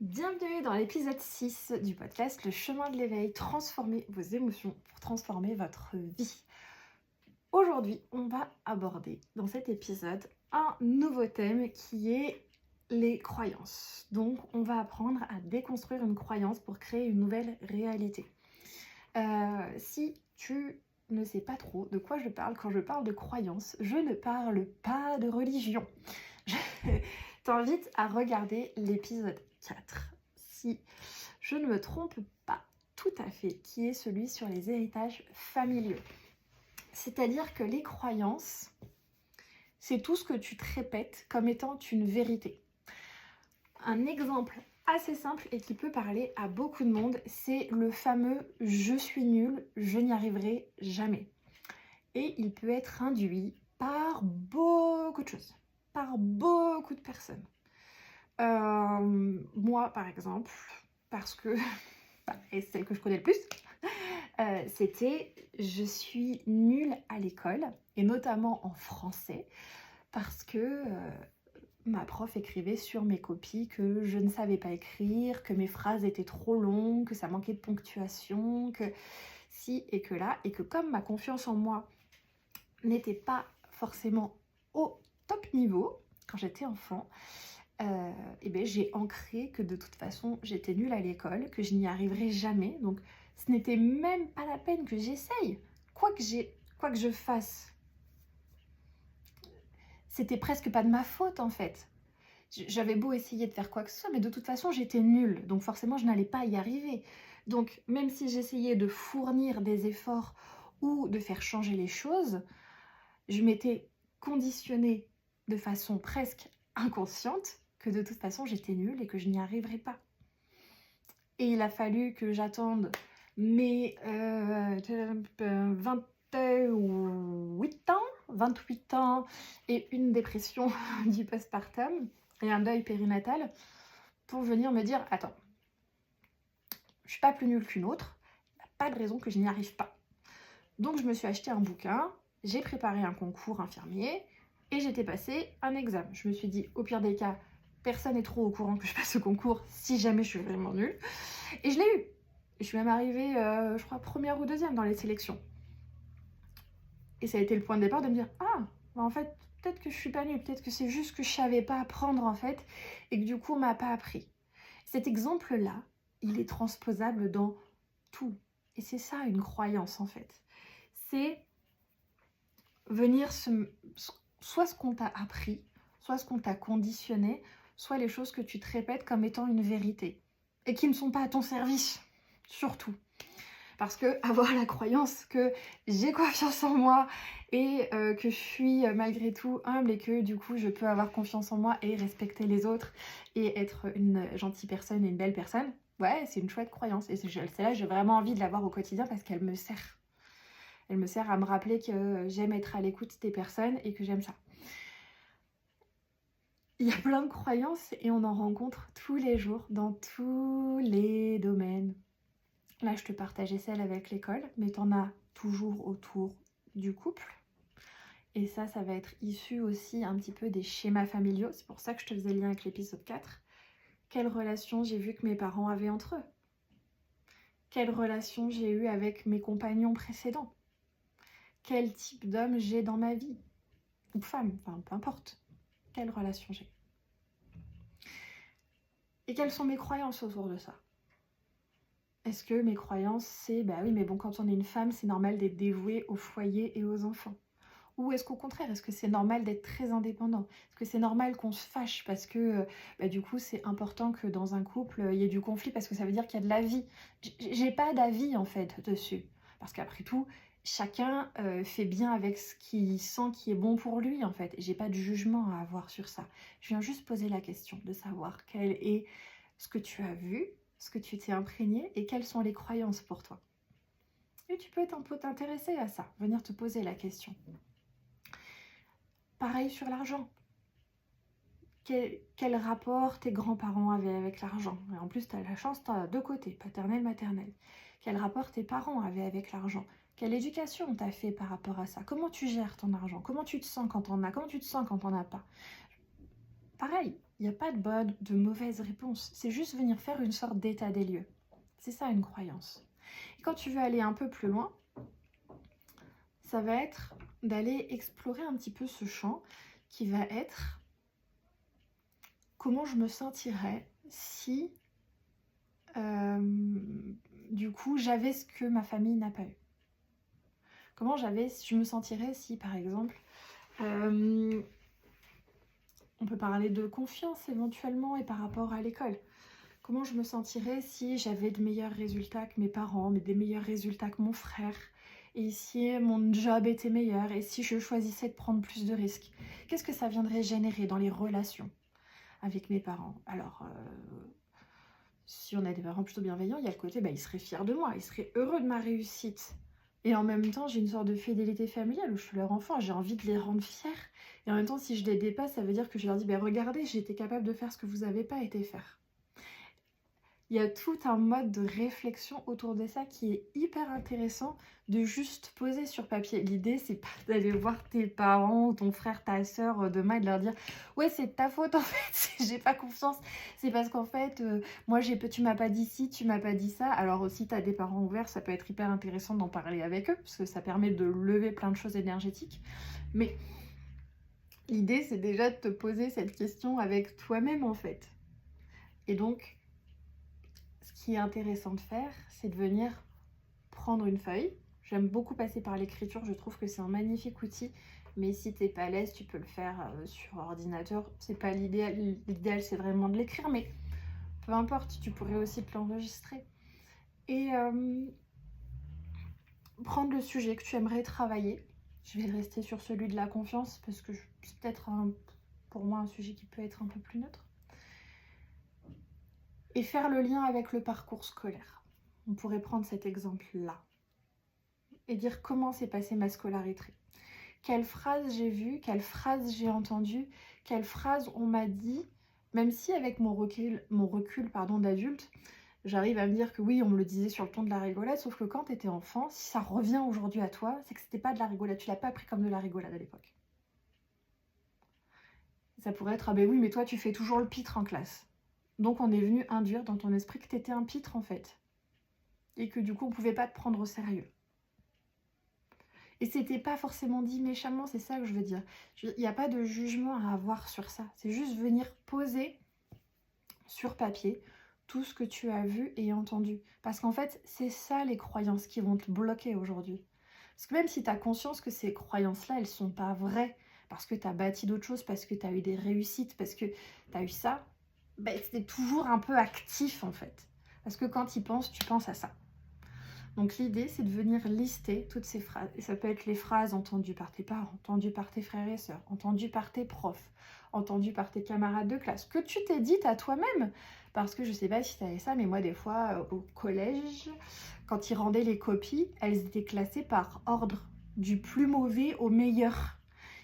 Bienvenue dans l'épisode 6 du podcast Le chemin de l'éveil, transformer vos émotions pour transformer votre vie. Aujourd'hui, on va aborder dans cet épisode un nouveau thème qui est les croyances. Donc, on va apprendre à déconstruire une croyance pour créer une nouvelle réalité. Si tu ne sais pas trop de quoi je parle quand je parle de croyances, je ne parle pas de religion. Je t'invite à regarder l'épisode 4, si je ne me trompe pas tout à fait, qui est celui sur les héritages familiaux. C'est-à-dire que les croyances, c'est tout ce que tu te répètes comme étant une vérité. Un exemple assez simple et qui peut parler à beaucoup de monde, c'est le fameux « je suis nul, je n'y arriverai jamais ». Et il peut être induit par beaucoup de choses, par beaucoup de personnes. Moi, par exemple, parce que, et c'est celle que je connais le plus, c'était « je suis nulle à l'école », et notamment en français, parce que ma prof écrivait sur mes copies que je ne savais pas écrire, que mes phrases étaient trop longues, que ça manquait de ponctuation, que si et que là, et que comme ma confiance en moi n'était pas forcément au top niveau quand j'étais enfant, et ben j'ai ancré que de toute façon j'étais nulle à l'école, que je n'y arriverais jamais, donc ce n'était même pas la peine que j'essaye, quoi que je fasse. C'était presque pas de ma faute en fait. J'avais beau essayer de faire quoi que ce soit, mais de toute façon j'étais nulle, donc forcément je n'allais pas y arriver. Donc même si j'essayais de fournir des efforts ou de faire changer les choses, je m'étais conditionnée de façon presque inconsciente que de toute façon j'étais nulle et que je n'y arriverais pas. Et il a fallu que j'attende mes 28 ans et une dépression du postpartum et un deuil périnatal pour venir me dire « Attends, je suis pas plus nulle qu'une autre, il n'y a pas de raison que je n'y arrive pas ». Donc je me suis acheté un bouquin, j'ai préparé un concours infirmier et j'étais passé un examen. Je me suis dit, au pire des cas, personne n'est trop au courant que je passe ce concours si jamais je suis vraiment nulle. Et je l'ai eu. Et je suis même arrivée, je crois, première ou deuxième dans les sélections. Et ça a été le point de départ de me dire, ah, bah en fait, peut-être que je suis pas nulle, peut-être que c'est juste que je savais pas apprendre en fait, et que du coup on m'a pas appris. Cet exemple-là, il est transposable dans tout. Et c'est ça une croyance en fait. C'est venir soit ce qu'on t'a appris, soit ce qu'on t'a conditionné, soit les choses que tu te répètes comme étant une vérité et qui ne sont pas à ton service, surtout. Parce que avoir la croyance que j'ai confiance en moi et que je suis malgré tout humble et que du coup je peux avoir confiance en moi et respecter les autres et être une gentille personne et une belle personne, ouais, c'est une chouette croyance. Et celle-là, j'ai vraiment envie de l'avoir au quotidien parce qu'elle me sert. Elle me sert à me rappeler que j'aime être à l'écoute des personnes et que j'aime ça. Il y a plein de croyances et on en rencontre tous les jours dans tous les domaines. Là, je te partageais celle avec l'école, mais t'en as toujours autour du couple. Et ça va être issu aussi un petit peu des schémas familiaux. C'est pour ça que je te faisais le lien avec l'épisode 4. Quelle relation j'ai vu que mes parents avaient entre eux? Quelle relation j'ai eue avec mes compagnons précédents? Quel type d'homme j'ai dans ma vie? Ou femme, enfin peu importe. Quelle relation j'ai? Et quelles sont mes croyances autour de ça? Est-ce que mes croyances, c'est bah oui, mais bon, quand on est une femme, c'est normal d'être dévouée au foyer et aux enfants? Ou est-ce qu'au contraire, est-ce que c'est normal d'être très indépendant? Est-ce que c'est normal qu'on se fâche parce que bah, du coup, c'est important que dans un couple, il y ait du conflit parce que ça veut dire qu'il y a de la vie? J'ai pas d'avis en fait dessus. Parce qu'après tout, chacun fait bien avec ce qu'il sent qui est bon pour lui en fait. Et j'ai pas de jugement à avoir sur ça. Je viens juste poser la question de savoir quel est ce que tu as vu, ce que tu t'es imprégné et quelles sont les croyances pour toi. Et tu peux un peu t'intéresser à ça, venir te poser la question. Pareil sur l'argent. Quel rapport tes grands-parents avaient avec l'argent? Et en plus, tu as la chance, tu as deux côtés, paternel, maternel. Quel rapport tes parents avaient avec l'argent? Quelle éducation t'as fait par rapport à ça? Comment tu gères ton argent? Comment tu te sens quand t'en as? Comment tu te sens quand t'en as pas? pareil, il n'y a pas de bonne, de mauvaise réponse. C'est juste venir faire une sorte d'état des lieux. C'est ça une croyance. Et quand tu veux aller un peu plus loin, ça va être d'aller explorer un petit peu ce champ qui va être comment je me sentirais si du coup j'avais ce que ma famille n'a pas eu. Comment je me sentirais si par exemple on peut parler de confiance éventuellement et par rapport à l'école. Comment je me sentirais si j'avais de meilleurs résultats que mes parents, mais des meilleurs résultats que mon frère, et si mon job était meilleur, et si je choisissais de prendre plus de risques. Qu'est-ce que ça viendrait générer dans les relations avec mes parents? Alors, si on a des parents plutôt bienveillants, il y a le côté, ils seraient fiers de moi, ils seraient heureux de ma réussite. Et en même temps, j'ai une sorte de fidélité familiale où je suis leur enfant, j'ai envie de les rendre fiers. Et en même temps, si je les dépasse, ça veut dire que je leur dis, regardez, j'ai été capable de faire ce que vous n'avez pas été faire. Il y a tout un mode de réflexion autour de ça qui est hyper intéressant de juste poser sur papier. L'idée, c'est pas d'aller voir tes parents ou ton frère, ta soeur demain et de leur dire « Ouais, c'est de ta faute en fait, j'ai pas confiance. C'est parce qu'en fait, moi, tu m'as pas dit ci, tu m'as pas dit ça. » Alors si t'as des parents ouverts, ça peut être hyper intéressant d'en parler avec eux parce que ça permet de lever plein de choses énergétiques. Mais l'idée, c'est déjà de te poser cette question avec toi-même en fait. Et donc, ce qui est intéressant de faire, c'est de venir prendre une feuille. J'aime beaucoup passer par l'écriture, je trouve que c'est un magnifique outil, mais si t'es pas à l'aise, tu peux le faire sur ordinateur. C'est pas l'idéal, l'idéal c'est vraiment de l'écrire, mais peu importe, tu pourrais aussi te l'enregistrer. Et prendre le sujet que tu aimerais travailler. Je vais rester sur celui de la confiance, parce que c'est peut-être pour moi un sujet qui peut être un peu plus neutre. Et faire le lien avec le parcours scolaire. On pourrait prendre cet exemple-là et dire comment s'est passée ma scolarité. Quelle phrase j'ai vue, quelle phrase j'ai entendue, quelle phrase on m'a dit, même si avec mon recul d'adulte, j'arrive à me dire que oui, on me le disait sur le ton de la rigolade, sauf que quand tu étais enfant, si ça revient aujourd'hui à toi, c'est que c'était pas de la rigolade, tu l'as pas pris comme de la rigolade à l'époque. Ça pourrait être, ah ben oui, mais toi tu fais toujours le pitre en classe. Donc on est venu induire dans ton esprit que tu étais un pitre en fait. Et que du coup on pouvait pas te prendre au sérieux. Et c'était pas forcément dit méchamment, c'est ça que je veux dire. Il n'y a pas de jugement à avoir sur ça. C'est juste venir poser sur papier tout ce que tu as vu et entendu. Parce qu'en fait, c'est ça les croyances qui vont te bloquer aujourd'hui. Parce que même si tu as conscience que ces croyances-là, elles sont pas vraies, parce que tu as bâti d'autres choses, parce que tu as eu des réussites, parce que tu as eu ça, c'est toujours un peu actif en fait. Parce que quand tu penses, tu penses à ça. Donc l'idée, c'est de venir lister toutes ces phrases. Et ça peut être les phrases entendues par tes parents, entendues par tes frères et sœurs, entendues par tes profs, entendues par tes camarades de classe, que tu t'es dites à toi-même. Parce que je sais pas si tu avais ça, mais moi des fois au collège, quand ils rendaient les copies, elles étaient classées par ordre, du plus mauvais au meilleur.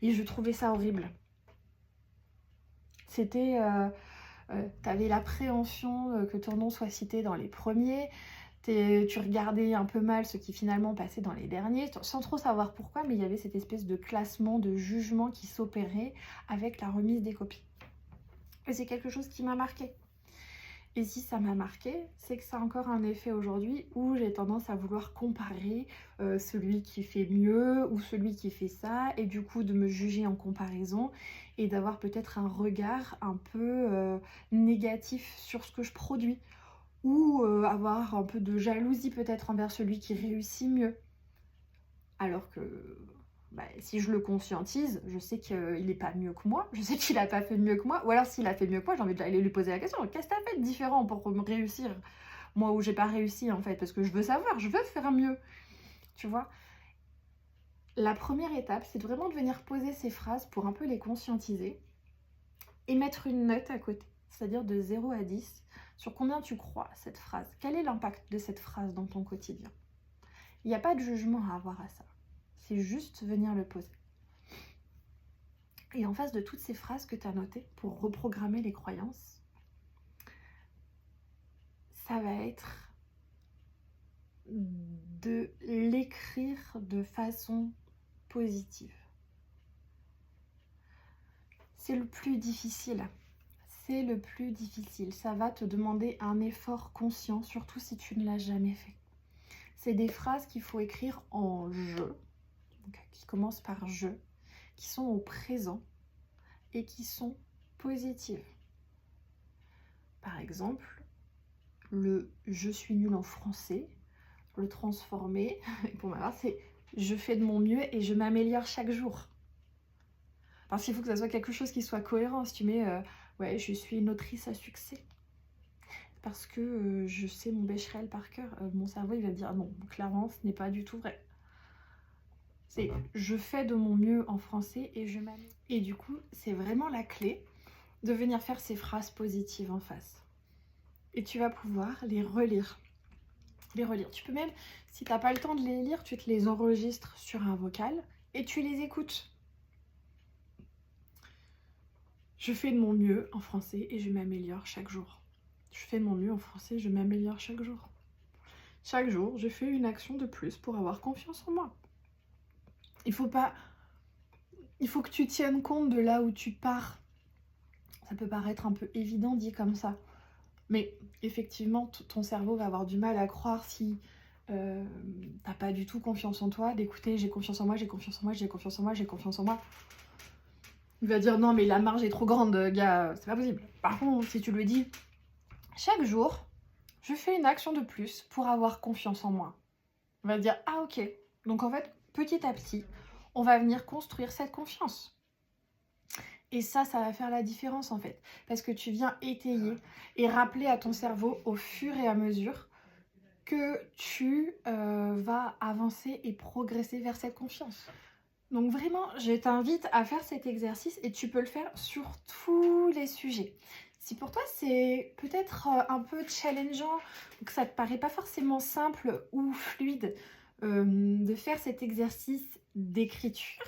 Et je trouvais ça horrible. C'était... tu avais l'appréhension que ton nom soit cité dans les premiers. Tu regardais un peu mal ce qui finalement passait dans les derniers, sans trop savoir pourquoi, mais il y avait cette espèce de classement, de jugement qui s'opérait avec la remise des copies. Et c'est quelque chose qui m'a marqué. Et si ça m'a marqué, c'est que ça a encore un effet aujourd'hui où j'ai tendance à vouloir comparer celui qui fait mieux ou celui qui fait ça, et du coup de me juger en comparaison et d'avoir peut-être un regard un peu négatif sur ce que je produis. Ou avoir un peu de jalousie peut-être envers celui qui réussit mieux. Alors que si je le conscientise, je sais qu'il n'est pas mieux que moi, je sais qu'il n'a pas fait mieux que moi, ou alors s'il a fait mieux que moi, j'ai envie d'aller lui poser la question, qu'est-ce que tu as fait de différent pour me réussir, moi où j'ai pas réussi en fait, parce que je veux savoir, je veux faire mieux, tu vois. La première étape, c'est vraiment de venir poser ces phrases pour un peu les conscientiser et mettre une note à côté, c'est-à-dire de 0 à 10, sur combien tu crois cette phrase. Quel est l'impact de cette phrase dans ton quotidien? Il n'y a pas de jugement à avoir à ça. C'est juste venir le poser. Et en face de toutes ces phrases que tu as notées pour reprogrammer les croyances, ça va être de l'écrire de façon positive. c'est le plus difficile. C'est le plus difficile. Ça va te demander un effort conscient, surtout si tu ne l'as jamais fait. C'est des phrases qu'il faut écrire en je, donc, qui commencent par je, qui sont au présent et qui sont positives. Par exemple, le je suis nul en français, le transformer, pour ma part, c'est je fais de mon mieux et je m'améliore chaque jour. Parce qu'il faut que ça soit quelque chose qui soit cohérent. Si tu mets ouais, je suis une autrice à succès, parce que je sais mon Becherel par cœur, mon cerveau il va dire non, clairement ce n'est pas du tout vrai. C'est je fais de mon mieux en français et je m'améliore. Et du coup, c'est vraiment la clé de venir faire ces phrases positives en face. Et tu vas pouvoir les relire. Tu peux même, si tu n'as pas le temps de les lire, tu te les enregistres sur un vocal et tu les écoutes. Je fais de mon mieux en français et je m'améliore chaque jour. Je fais de mon mieux en français, je m'améliore chaque jour. Chaque jour, je fais une action de plus pour avoir confiance en moi. Il faut que tu tiennes compte de là où tu pars. Ça peut paraître un peu évident dit comme ça. Mais effectivement, ton cerveau va avoir du mal à croire si t'as pas du tout confiance en toi, d'écouter j'ai confiance en moi, j'ai confiance en moi, j'ai confiance en moi, j'ai confiance en moi. Il va dire non mais la marge est trop grande, gars, c'est pas possible. Par contre, si tu lui dis chaque jour, je fais une action de plus pour avoir confiance en moi. On va dire ah ok. Donc en fait, petit à petit, on va venir construire cette confiance. Et ça va faire la différence en fait. Parce que tu viens étayer et rappeler à ton cerveau au fur et à mesure que tu vas avancer et progresser vers cette confiance. Donc vraiment, je t'invite à faire cet exercice et tu peux le faire sur tous les sujets. Si pour toi c'est peut-être un peu challengeant ou que ça ne te paraît pas forcément simple ou fluide de faire cet exercice d'écriture,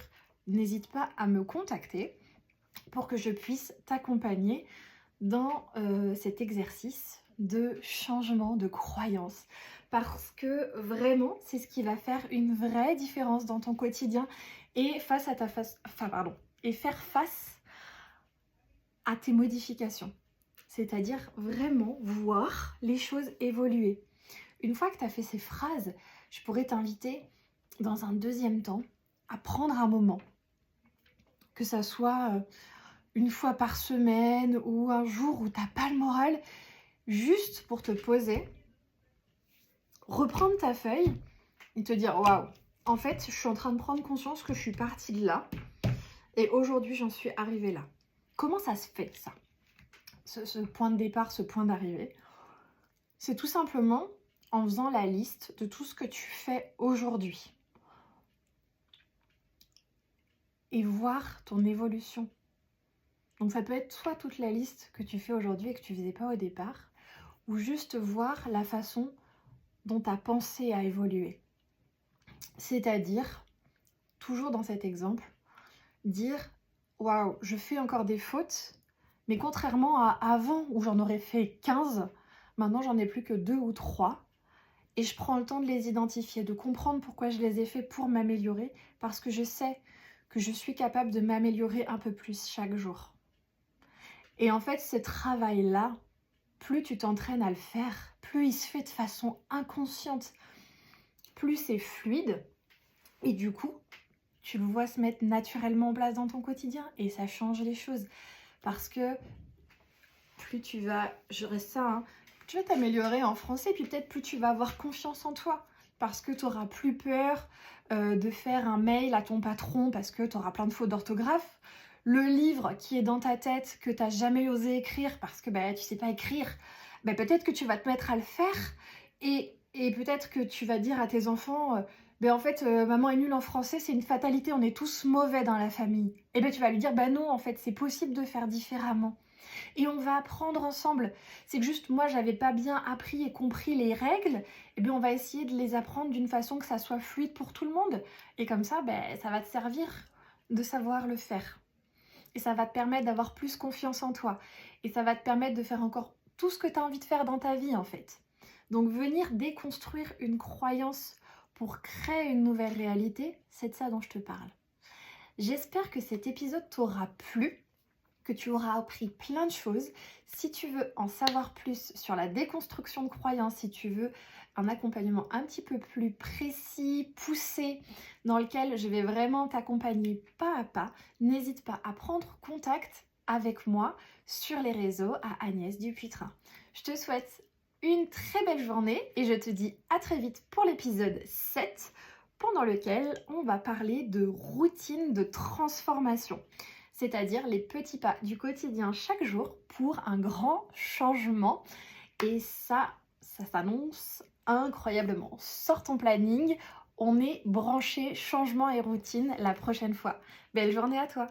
n'hésite pas à me contacter pour que je puisse t'accompagner dans cet exercice de changement de croyance. Parce que vraiment, c'est ce qui va faire une vraie différence dans ton quotidien et faire face à tes modifications. C'est-à-dire vraiment voir les choses évoluer. Une fois que tu as fait ces phrases, je pourrais t'inviter dans un deuxième temps à prendre un moment, que ça soit une fois par semaine ou un jour où tu n'as pas le moral, juste pour te poser, reprendre ta feuille et te dire waouh, en fait, je suis en train de prendre conscience que je suis partie de là et aujourd'hui, j'en suis arrivée là. Comment ça se fait, ça? Ce point de départ, ce point d'arrivée, c'est tout simplement en faisant la liste de tout ce que tu fais aujourd'hui et voir ton évolution. Donc ça peut être soit toute la liste que tu fais aujourd'hui et que tu ne faisais pas au départ, ou juste voir la façon dont ta pensée a évolué. C'est-à-dire, toujours dans cet exemple, dire « Waouh, je fais encore des fautes, mais contrairement à avant où j'en aurais fait 15, maintenant j'en ai plus que 2 ou 3. Et je prends le temps de les identifier, de comprendre pourquoi je les ai fait pour m'améliorer, parce que je sais que je suis capable de m'améliorer un peu plus chaque jour. » Et en fait, ce travail-là, plus tu t'entraînes à le faire, plus il se fait de façon inconsciente, plus c'est fluide. Et du coup, tu le vois se mettre naturellement en place dans ton quotidien et ça change les choses. Parce que plus tu vas, je reste ça, hein, tu vas t'améliorer en français, puis peut-être plus tu vas avoir confiance en toi. Parce que tu n'auras plus peur de faire un mail à ton patron parce que tu auras plein de fautes d'orthographe. Le livre qui est dans ta tête que tu n'as jamais osé écrire parce que tu ne sais pas écrire, peut-être que tu vas te mettre à le faire et peut-être que tu vas dire à tes enfants en fait maman est nulle en français, c'est une fatalité, on est tous mauvais dans la famille. Et tu vas lui dire non, en fait c'est possible de faire différemment. Et on va apprendre ensemble. C'est que juste moi j'avais pas bien appris et compris les règles, et on va essayer de les apprendre d'une façon que ça soit fluide pour tout le monde. Et comme ça, ça va te servir de savoir le faire. Et ça va te permettre d'avoir plus confiance en toi. Et ça va te permettre de faire encore tout ce que tu as envie de faire dans ta vie en fait. Donc venir déconstruire une croyance pour créer une nouvelle réalité, c'est de ça dont je te parle. J'espère que cet épisode t'aura plu. que tu auras appris plein de choses. Si tu veux en savoir plus sur la déconstruction de croyances, si tu veux un accompagnement un petit peu plus précis, poussé, dans lequel je vais vraiment t'accompagner pas à pas, n'hésite pas à prendre contact avec moi sur les réseaux à Agnès Dupuytren. Je te souhaite une très belle journée et je te dis à très vite pour l'épisode 7 pendant lequel on va parler de routine de transformation, c'est-à-dire les petits pas du quotidien chaque jour pour un grand changement. Et ça s'annonce incroyablement. Sors ton planning, on est branché changement et routine la prochaine fois. Belle journée à toi!